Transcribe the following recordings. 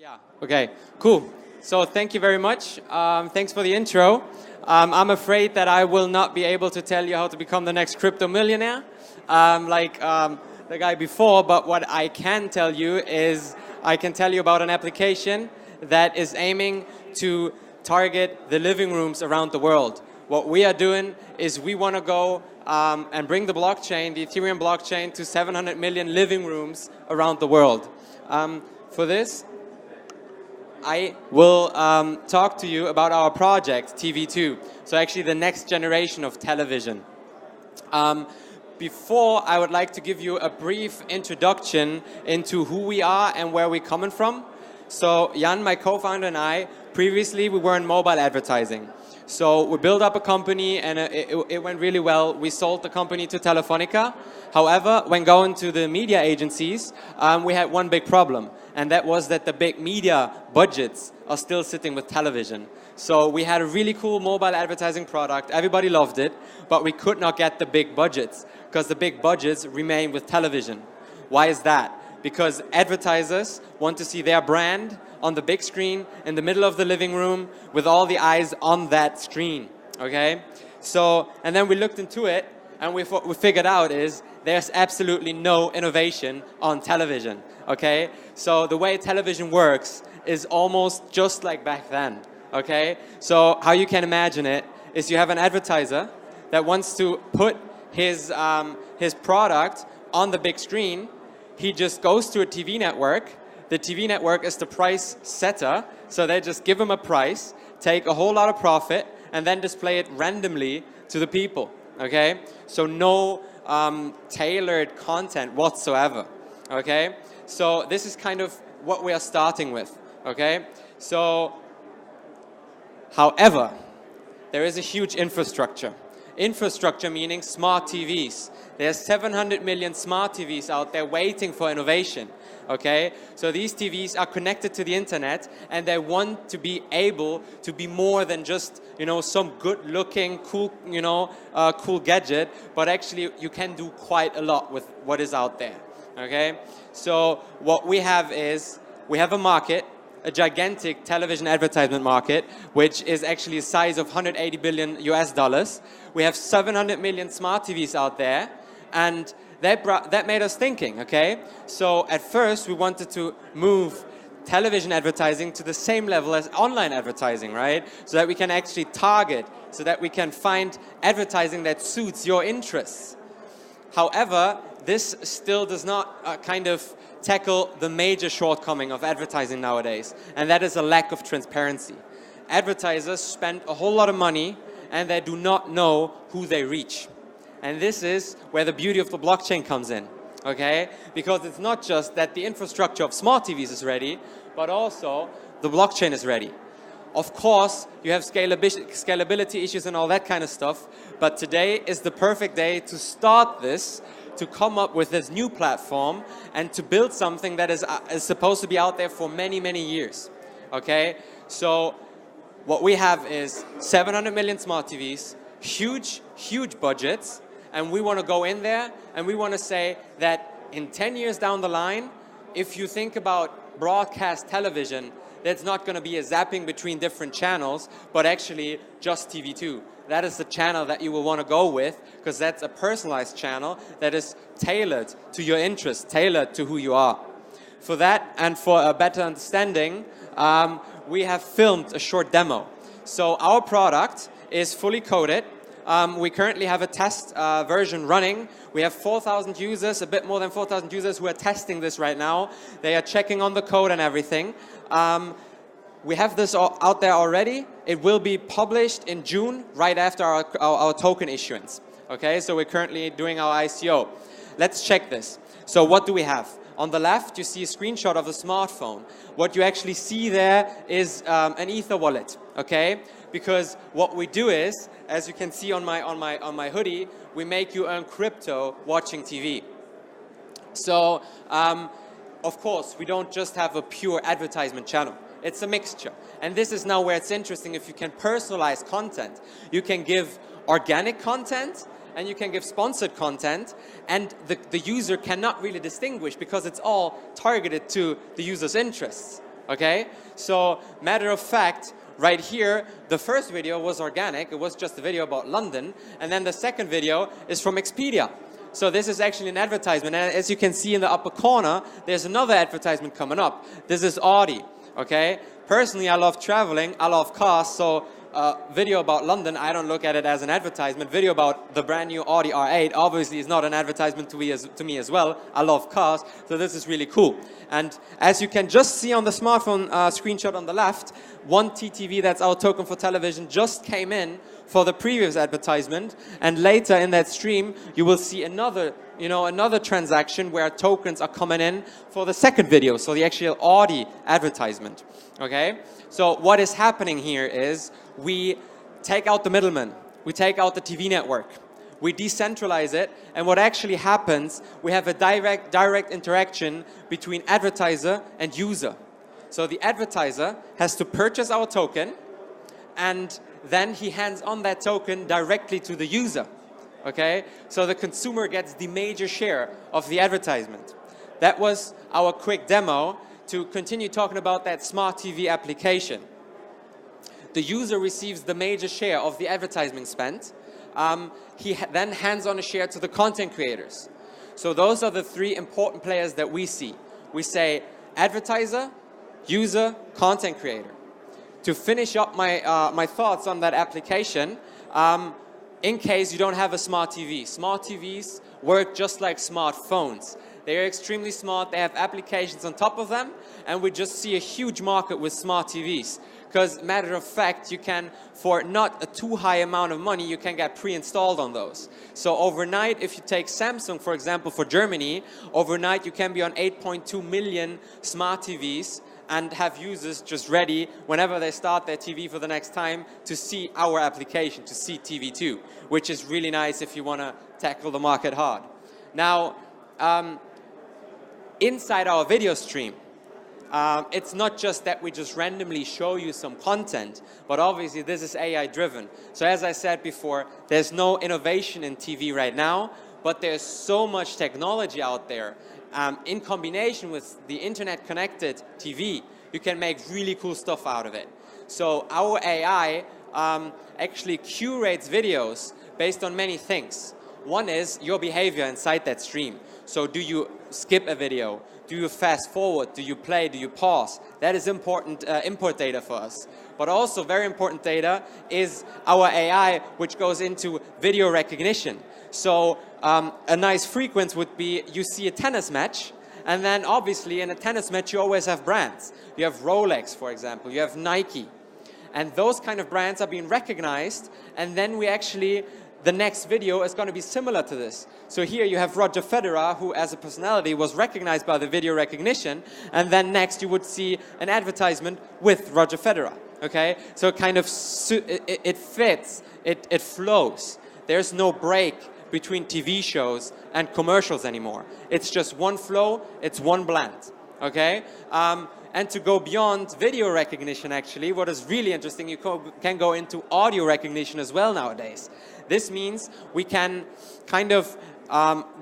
Yeah. Okay. Cool. So thank you very much. Thanks for the intro. I'm afraid that I will not be able to tell you how to become the next crypto millionaire, like the guy before. But what I can tell you is I can tell you about an application that is aiming to target the living rooms around the world. What we are doing is we want to go and bring the blockchain, the Ethereum blockchain, to 700 million living rooms around the world. For this, I will talk to you about our project, TV2. So actually the next generation of television. Before, I would like to give you a brief introduction into who we are and where we're coming from. So Jan, my co-founder, and I, previously we were in mobile advertising. So we built up a company and it went really well. We sold the company to Telefonica. However, when going to the media agencies, we had one big problem. And that was that the big media budgets are still sitting with television. So we had a really cool mobile advertising product. Everybody loved it, but we could not get the big budgets because the big budgets remain with television. Why is that? Because advertisers want to see their brand on the big screen in the middle of the living room with all the eyes on that screen, okay? So, and then we looked into it and we figured out is there's absolutely no innovation on television, okay? So the way television works is almost just like back then, okay? So how you can imagine it is you have an advertiser that wants to put his product on the big screen. He just goes to a TV network. The TV network is the price setter, so they just give him a price, take a whole lot of profit, and then display it randomly to the people, okay? So no tailored content whatsoever, okay? So this is kind of what we are starting with, okay? So, however, there is a huge infrastructure. Infrastructure meaning smart TVs. There's 700 million smart TVs out there waiting for innovation, okay? So these TVs are connected to the internet and they want to be able to be more than just, you know, some good-looking, cool, you know, cool gadget, but actually you can do quite a lot with what is out there, okay? So what we have is, we have a market, a gigantic television advertisement market, which is actually a size of 180 billion US dollars. We have 700 million smart TVs out there, and that made us thinking, okay? So at first we wanted to move television advertising to the same level as online advertising, right? So that we can actually target, so that we can find advertising that suits your interests. However, this still does not kind of tackle the major shortcoming of advertising nowadays, and that is a lack of transparency. Advertisers spend a whole lot of money and they do not know who they reach. And this is where the beauty of the blockchain comes in, okay? Because it's not just that the infrastructure of smart TVs is ready, but also the blockchain is ready. Of course, you have scalability issues and all that kind of stuff, but today is the perfect day to start this, to come up with this new platform and to build something that is supposed to be out there for many, many years, okay? So what we have is 700 million smart TVs, huge, huge budgets, and we want to go in there and we want to say that in 10 years down the line, if you think about broadcast television, that's not going to be a zapping between different channels, but actually just TV2. That is the channel that you will want to go with, because that's a personalized channel that is tailored to your interests, tailored to who you are. For that and for a better understanding, we have filmed a short demo. So our product is fully coded. We currently have a test version running. We have 4,000 users, a bit more than 4,000 users who are testing this right now. They are checking on the code and everything. We have this out there already. It will be published in June, right after our token issuance. Okay, so we're currently doing our ICO. Let's check this. So what do we have? On the left, you see a screenshot of a smartphone. What you actually see there is an Ether wallet, okay? Because what we do is, as you can see on my hoodie, we make you earn crypto watching TV. So, of course, we don't just have a pure advertisement channel. It's a mixture. And this is now where it's interesting. If you can personalize content, you can give organic content and you can give sponsored content, and the user cannot really distinguish because it's all targeted to the user's interests. Okay? So, matter of fact, right here, the first video was organic. It was just a video about London. And then the second video is from Expedia. So this is actually an advertisement. And as you can see in the upper corner, there's another advertisement coming up. This is Audi. Okay? Personally, I love traveling. I love cars. So video about London, I don't look at it as an advertisement. Video about the brand new Audi R8 obviously is not an advertisement to me as well. I love cars, so this is really cool. And as you can just see on the smartphone screenshot on the left, one TTV, that's our token for television, just came in for the previous advertisement, and later in that stream you will see another transaction where tokens are coming in for the second video, so the actual Audi advertisement. Okay, so what is happening here is we take out the middleman, we take out the TV network, we decentralize it, and what actually happens, we have a direct interaction between advertiser and user. So the advertiser has to purchase our token, and then he hands on that token directly to the user. Okay, so the consumer gets the major share of the advertisement. That was our quick demo to continue talking about that smart TV application. The user receives the major share of the advertising spent. He then hands on a share to the content creators. So those are the three important players that we see. We say advertiser, user, content creator. To finish up my thoughts on that application, in case you don't have a smart TV, smart TVs work just like smartphones. They are extremely smart, they have applications on top of them, and we just see a huge market with smart TVs. Because, matter of fact, you can, for not a too high amount of money, you can get pre-installed on those. So overnight, if you take Samsung, for example, for Germany, overnight you can be on 8.2 million smart TVs and have users just ready whenever they start their TV for the next time to see our application, to see TV2, which is really nice if you want to tackle the market hard. Now, inside our video stream, it's not just that we just randomly show you some content, but obviously this is AI driven. So as I said before, there's no innovation in TV right now, but there's so much technology out there. In combination with the internet connected TV, you can make really cool stuff out of it. So our AI actually curates videos based on many things. One is your behavior inside that stream. So do you skip a video? Do you fast forward? Do you play? Do you pause? That is important input data for us. But also very important data is our AI, which goes into video recognition. So a nice frequency would be you see a tennis match, and then obviously in a tennis match you always have brands. You have Rolex, for example. You have Nike. And those kind of brands are being recognized, and then we actually, the next video is going to be similar to this. So here you have Roger Federer, who as a personality was recognized by the video recognition, and then next you would see an advertisement with Roger Federer. Okay, so it kind of it fits, it flows. There's no break between TV shows and commercials anymore. It's just one flow, it's one blend. Okay. And to go beyond video recognition, actually, what is really interesting, you can go into audio recognition as well nowadays. This means we can kind of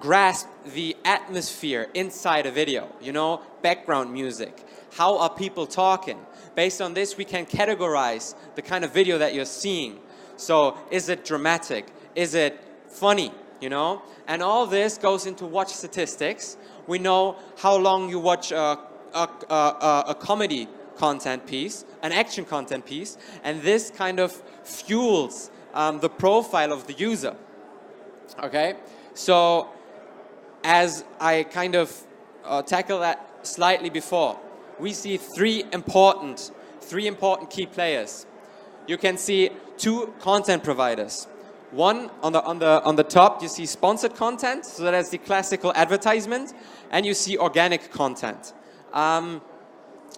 grasp the atmosphere inside a video, you know, background music. How are people talking? Based on this, we can categorize the kind of video that you're seeing. So, is it dramatic? Is it funny? You know? And all this goes into watch statistics. We know how long you watch a comedy content piece, an action content piece, and this kind of fuels the profile of the user. Okay, so as I kind of tackled that slightly before, we see three important key players. You can see two content providers. One on the top, you see sponsored content, so that's the classical advertisement, and you see organic content.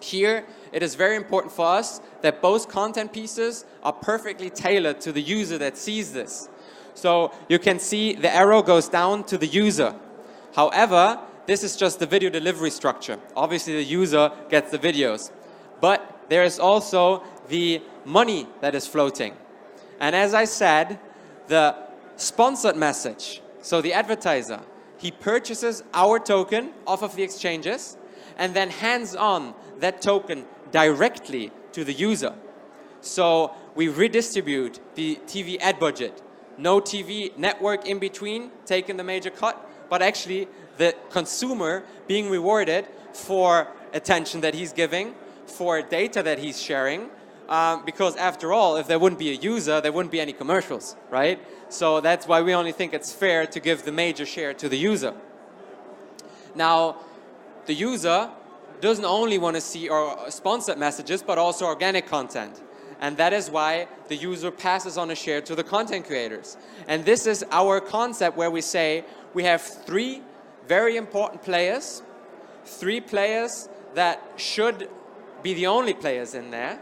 Here, it is very important for us that both content pieces are perfectly tailored to the user that sees this. So you can see the arrow goes down to the user. However, this is just the video delivery structure. Obviously, the user gets the videos. But there is also the money that is floating. And as I said, the sponsored message, so the advertiser, he purchases our token off of the exchanges and then hands on that token directly to the user. So we redistribute the TV ad budget. No TV network in between taking the major cut, but actually the consumer being rewarded for attention that he's giving, for data that he's sharing, because after all, if there wouldn't be a user, there wouldn't be any commercials, right? So that's why we only think it's fair to give the major share to the user. Now, the user doesn't only want to see our sponsored messages, but also organic content. And that is why the user passes on a share to the content creators. And this is our concept where we say we have 3 very important players, 3 players that should be the only players in there,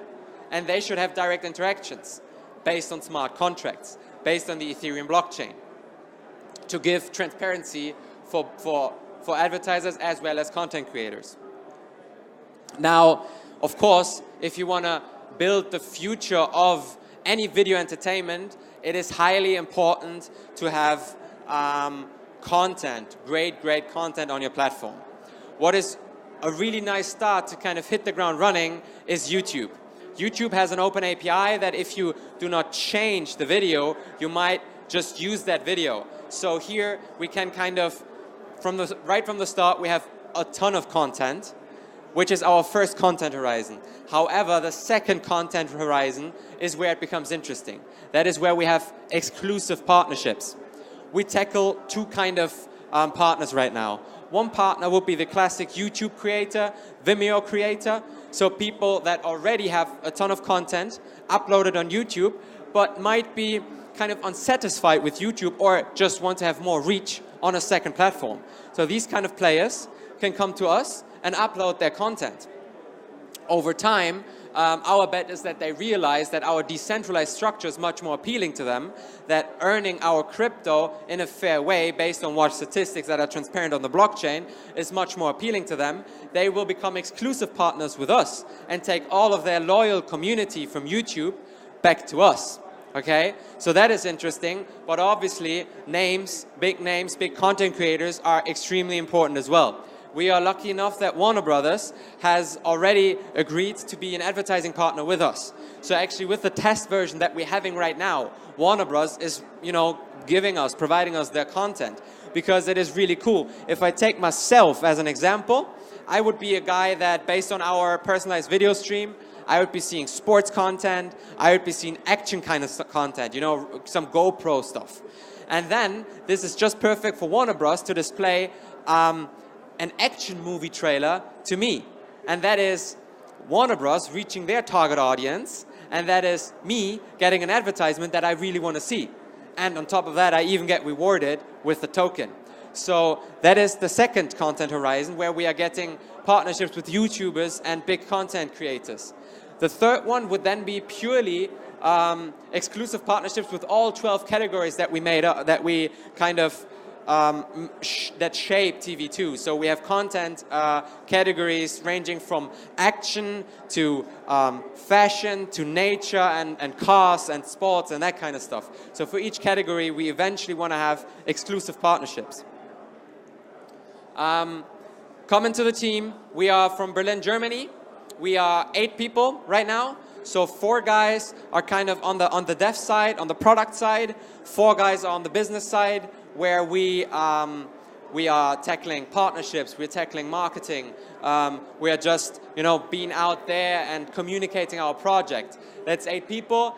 and they should have direct interactions based on smart contracts, based on the Ethereum blockchain, to give transparency for advertisers as well as content creators. Now, of course, if you want to build the future of any video entertainment, it is highly important to have content, great content on your platform. What is a really nice start to kind of hit the ground running is YouTube. YouTube has an open API that if you do not change the video, you might just use that video. So here we can kind of, right from the start, we have a ton of content, which is our first content horizon. However, the second content horizon is where it becomes interesting. That is where we have exclusive partnerships. We tackle 2 kind of partners right now. One partner would be the classic YouTube creator, Vimeo creator. So people that already have a ton of content uploaded on YouTube, but might be kind of unsatisfied with YouTube or just want to have more reach on a second platform. So these kind of players can come to us and upload their content. Over time, our bet is that they realize that our decentralized structure is much more appealing to them, that earning our crypto in a fair way based on what statistics that are transparent on the blockchain is much more appealing to them. They will become exclusive partners with us and take all of their loyal community from YouTube back to us. Okay, so that is interesting, but obviously names, big content creators are extremely important as well. We are lucky enough that Warner Brothers has already agreed to be an advertising partner with us. So actually with the test version that we're having right now, Warner Bros. Is, providing us their content because it is really cool. If I take myself as an example, I would be a guy that based on our personalized video stream, I would be seeing sports content, I would be seeing action kind of content, some GoPro stuff. And then this is just perfect for Warner Bros. To display an action movie trailer to me. And that is Warner Bros. Reaching their target audience, and that is me getting an advertisement that I really want to see. And on top of that, I even get rewarded with the token. So that is the second content horizon where we are getting partnerships with YouTubers and big content creators. The third one would then be purely exclusive partnerships with all 12 categories that we made up, that we kind of that shape TV2. So we have content categories ranging from action to fashion to nature and cars and sports and that kind of stuff. So for each category, we eventually want to have exclusive partnerships. Coming to the team, we are from Berlin, Germany. We are 8 people right now. So 4 guys are kind of on the dev side, on the product side. 4 guys are on the business side, where we are tackling partnerships, we're tackling marketing, we are just being out there and communicating our project. That's 8 people.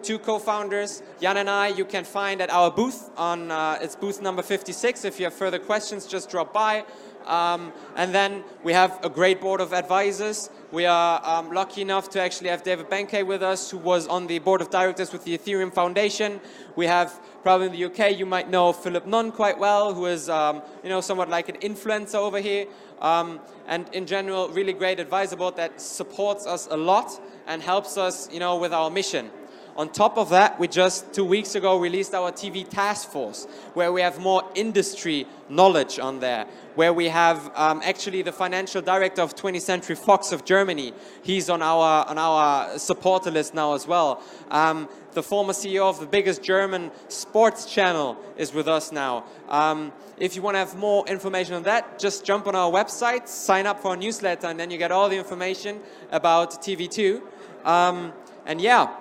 2 co-founders, Jan and I, you can find at our booth on it's booth number 56. If you have further questions, just drop by. And then we have a great board of advisors. We are lucky enough to actually have David Benkei with us, who was on the board of directors with the Ethereum Foundation. We have, probably in the UK, you might know Philipp quite well, who is somewhat like an influencer over here. And in general, really great advisor board that supports us a lot and helps us with our mission. On top of that, we just 2 weeks ago released our TV task force, where we have more industry knowledge on there, where we have actually the financial director of 20th Century Fox of Germany. He's on our supporter list now as well. The former CEO of the biggest German sports channel is with us now. If you want to have more information on that, just jump on our website, sign up for our newsletter, and then you get all the information about TV2. And yeah,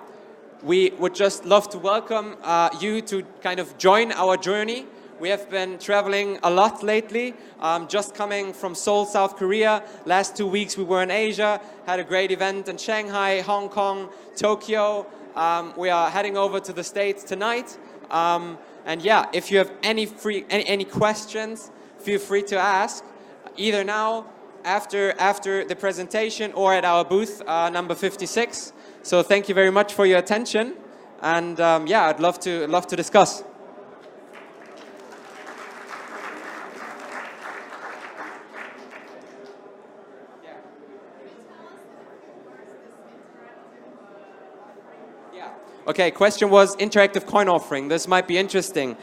we would just love to welcome you to kind of join our journey. We have been traveling a lot lately, just coming from Seoul, South Korea. Last 2 weeks we were in Asia, had a great event in Shanghai, Hong Kong, Tokyo. We are heading over to the States tonight. And yeah, if you have any questions, feel free to ask, either now, after the presentation, or at our booth number 56. So thank you very much for your attention, and yeah, I'd love to discuss. Okay, question was interactive coin offering. This might be interesting.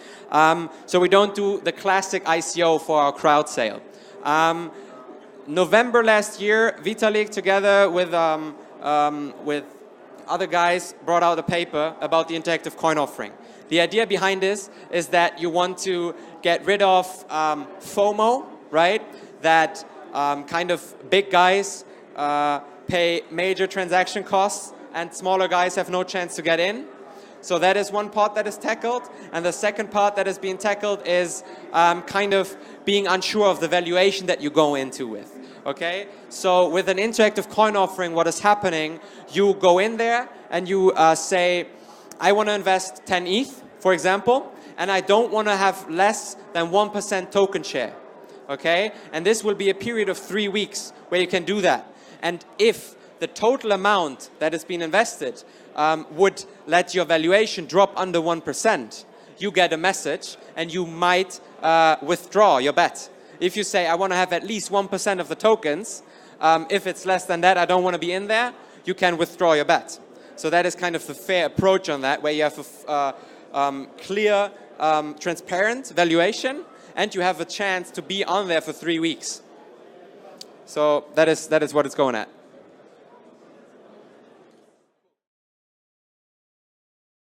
So we don't do the classic ICO for our crowd sale. November last year, Vitalik, together with other guys, brought out a paper about the interactive coin offering. The idea behind this is that you want to get rid of FOMO, right? That kind of big guys pay major transaction costs and smaller guys have no chance to get in. So that is one part that is tackled. And the second part that is being tackled is kind of being unsure of the valuation that you go into with. Okay? So with an interactive coin offering, what is happening, you go in there and you say, I want to invest 10 ETH, for example, and I don't want to have less than 1% token share. Okay? And this will be a period of 3 weeks where you can do that. And if the total amount that has been invested would let your valuation drop under 1%, you get a message and you might withdraw your bet. If you say, I want to have at least 1% of the tokens, if it's less than that, I don't want to be in there, you can withdraw your bet. So that is kind of the fair approach on that, where you have a clear, transparent valuation, and you have a chance to be on there for 3 weeks. So that is what it's going at.